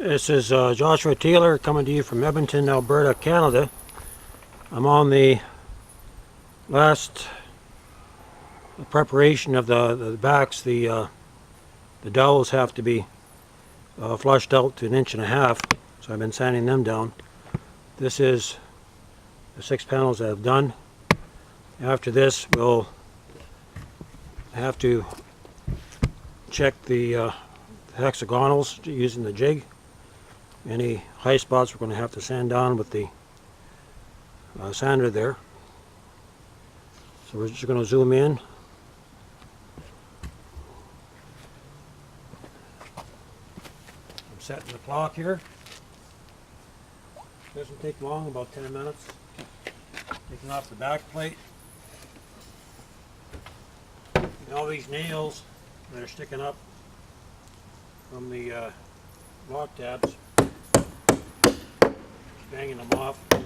This is Joshua Taylor coming to you from Edmonton, Alberta, Canada. I'm on the last preparation of the backs. The dowels have to be flushed out to 1.5 inches, so I've been sanding them down. This is the 6 panels that I've done. After this, we'll have to check the hexagonals using the jig. Any high spots we're going to have to sand down with the sander there. So we're just going to zoom in. I'm setting the clock here. Doesn't take long, about 10 minutes. Taking off the back plate. And all these nails that are sticking up from the lock tabs, banging them off. And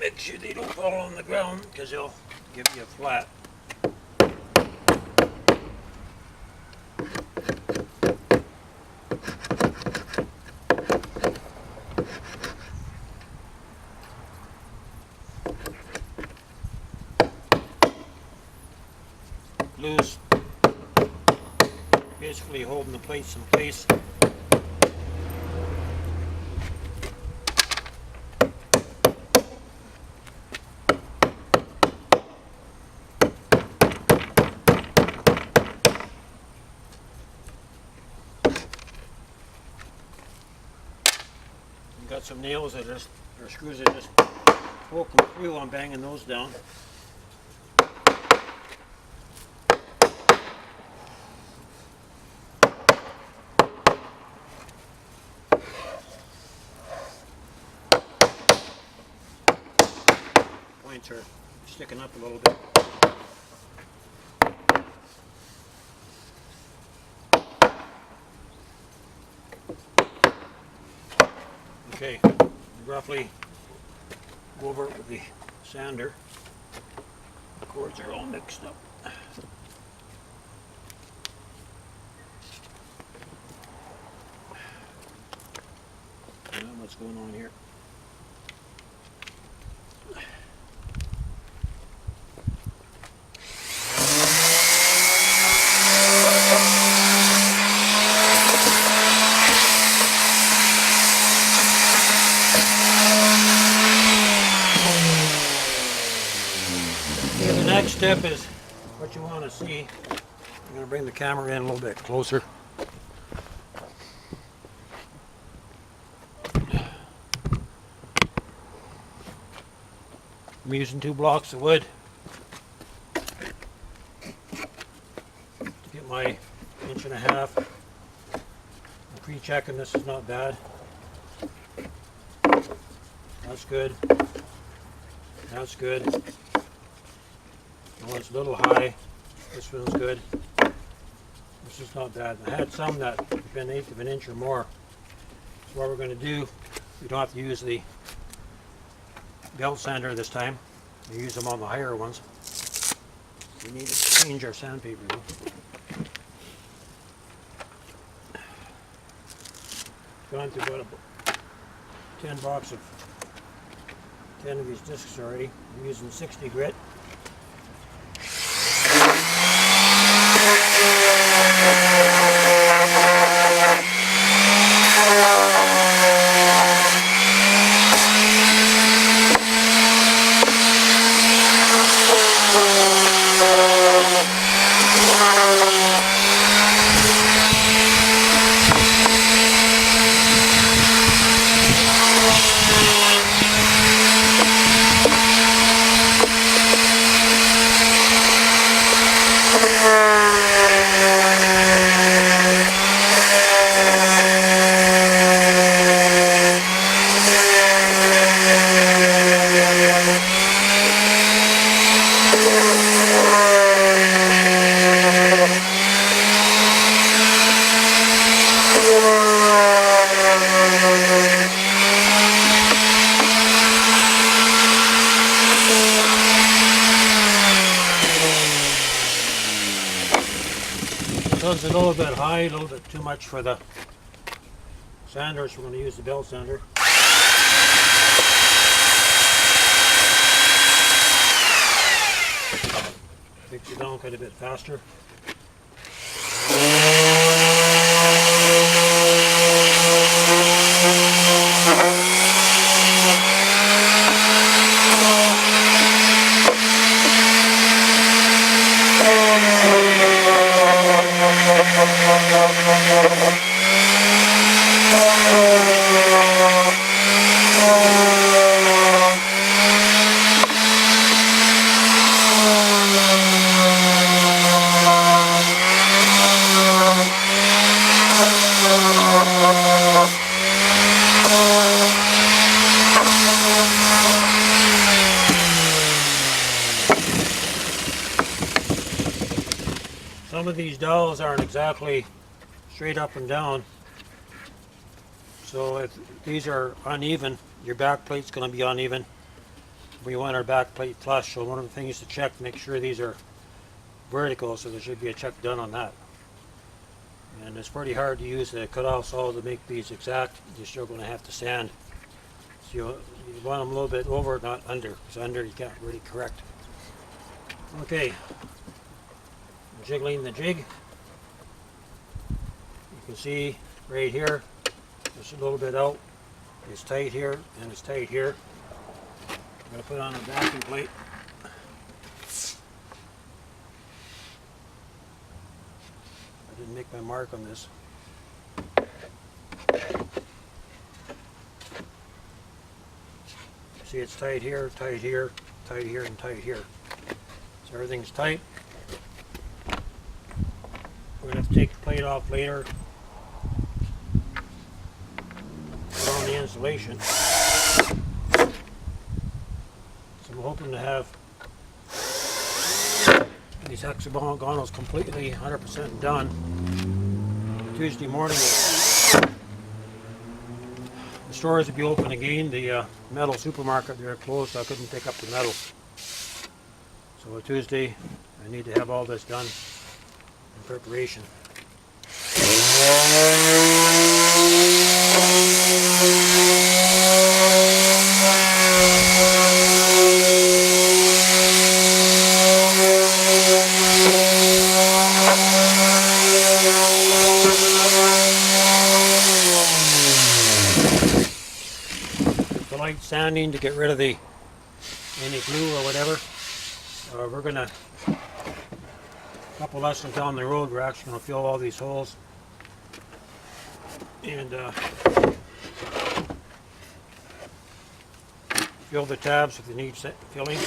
make sure they don't fall on the ground because they'll give you a flat. Loose, basically holding the plates in place. You've got some nails that just, or screws that just poke them through. I'm banging those down. Points are sticking up a little bit. Okay, roughly go over it with the sander. The cords are all mixed up. What's going on here? The next step is what you want to see. I'm going to bring the camera in a little bit closer. I'm using 2 blocks of wood to get my 1.5 inches. I'm pre-checking this is not bad. That's good. That's good. Oh, it's a little high. This feels good. This is not bad. I had some that have been 1/8 of an inch or more. So what we're going to do, we don't have to use the belt sander this time. We use them on the higher ones. We need to change our sandpaper though. Gone through about 10 boxes of 10 of these discs already. I'm using 60 grit. sun's a little bit high, a little bit too much for the sander, so we're going to use the belt sander. Takes it down quite a bit faster. Some of these dowels aren't exactly straight up and down, so if these are uneven, your back plate's going to be uneven. We want our back plate flush, so one of the things to check, make sure these are vertical, so there should be a check done on that. And it's pretty hard to use the cutoff saw to make these exact. You're still going to have to sand. So you want them a little bit over, not under, because under you can't really correct. Okay. Jiggling the jig. You can see right here, it's a little bit out. It's tight here and it's tight here. I'm going to put on a backing plate. I didn't make my mark on this. See, it's tight here, tight here, tight here, and tight here. So everything's tight. We're going to have to take the plate off later, put on the insulation. So I'm hoping to have these hexagonals completely 100% done Tuesday morning. The stores will be open again. The metal supermarket, they're closed, so I couldn't pick up the metal. So Tuesday I need to have all this done in preparation. The light sanding to get rid of any glue or whatever. We're gonna, a couple lessons down the road, we're actually going to fill all these holes and fill the tabs if they need filling.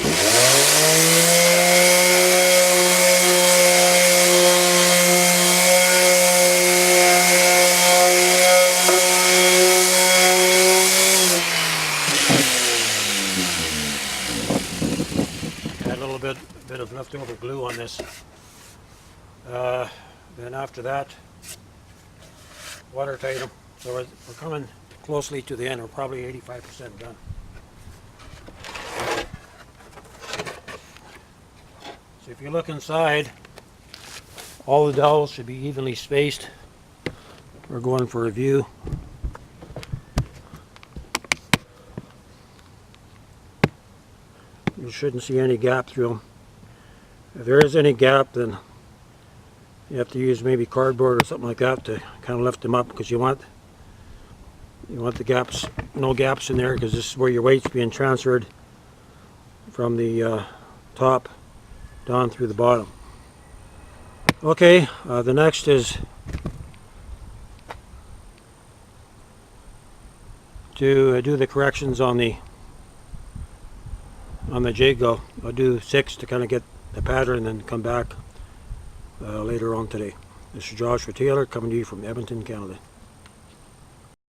Add a little bit of leftover glue on this. Then after that, watertight them. So we're coming closely to the end. We're probably 85% done. So if you look inside, all the dowels should be evenly spaced. We're going for a view. You shouldn't see any gap through them. If there is any gap, then you have to use maybe cardboard or something like that to kind of lift them up, because you want the gaps, no gaps in there, because this is where your weight's being transferred from the top down through the bottom. Okay, the next is to do the corrections on the jig. I'll do 6 to kind of get the pattern and then come back later on today. This is Joshua Taylor coming to you from Edmonton, Canada.